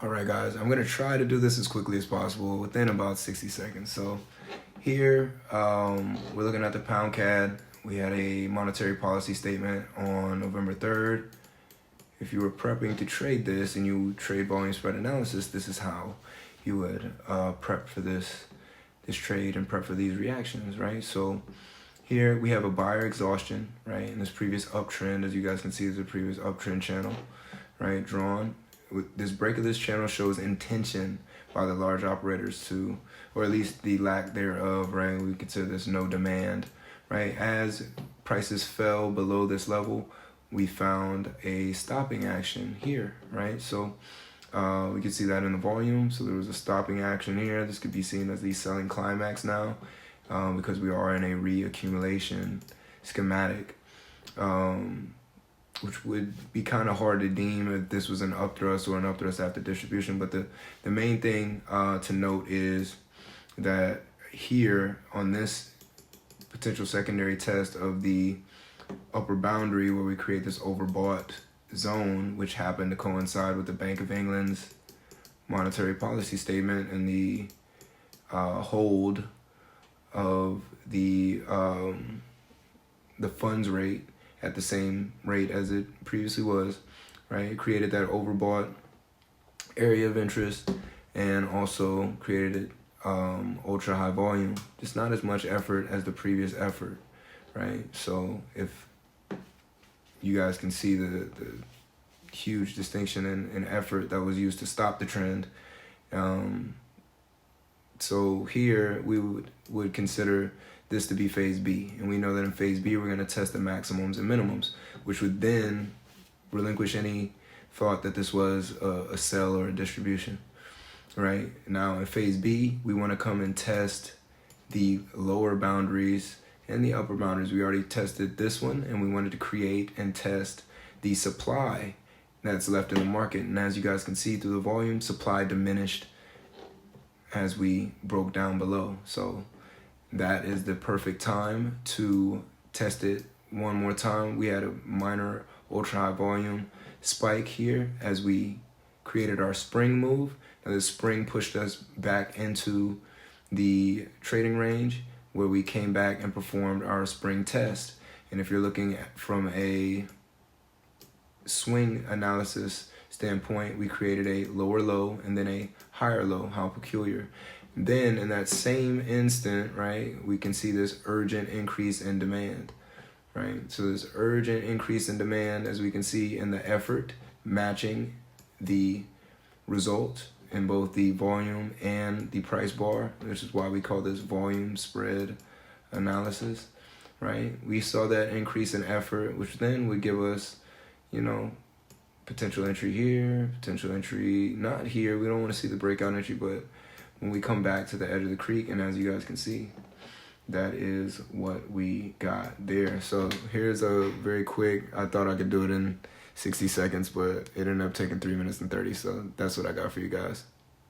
All right, guys, I'm gonna try to do this as quickly as possible within about 60 seconds. So here, we're looking at the pound CAD. We had a monetary policy statement on November 3rd. If you were prepping to trade this and you trade volume spread analysis, this is how you would prep for this trade and prep for these reactions, right? So here we have a buyer exhaustion, right? In this previous uptrend, as you guys can see, is a previous uptrend channel, right? Drawn. This break of this channel shows intention by the large operators to, or at least the lack thereof, right? We consider this no demand, right? As prices fell below this level, we found a stopping action here, right? So we can see that in the volume. So there was a stopping action here. This could be seen as the selling climax now because we are in a reaccumulation schematic, which would be kind of hard to deem if this was an upthrust or an upthrust after distribution. But the main thing to note is that here on this potential secondary test of the upper boundary where we create this overbought zone, which happened to coincide with the Bank of England's monetary policy statement and the hold of the funds rate at the same rate as it previously was, right? It created that overbought area of interest and also created ultra high volume. Just not as much effort as the previous effort, right? So if you guys can see the huge distinction in effort that was used to stop the trend. So here we would consider this to be phase B. And we know that in phase B, we're going to test the maximums and minimums, which would then relinquish any thought that this was a sell or a distribution, right? Now in phase B, we want to come and test the lower boundaries and the upper boundaries. We already tested this one, and we wanted to create and test the supply that's left in the market. And as you guys can see through the volume, supply diminished as we broke down below. So that is the perfect time to test it one more time. We had a minor ultra high volume spike here as we created our spring move. Now the spring pushed us back into the trading range where we came back and performed our spring test. And if you're looking at from a swing analysis standpoint, we created a lower low and then a higher low. How peculiar. Then in that same instant, right, we can see this urgent increase in demand, right? So this urgent increase in demand, as we can see in the effort matching the result in both the volume and the price bar, which is why we call this volume spread analysis, right? We saw that increase in effort, which then would give us, you know, potential entry here, potential entry not here. We don't want to see the breakout entry, but when we come back to the edge of the creek, and as you guys can see, that is what we got there. So here's a very quick, I thought I could do it in 60 seconds, but it ended up taking 3 minutes and 30. So that's what I got for you guys.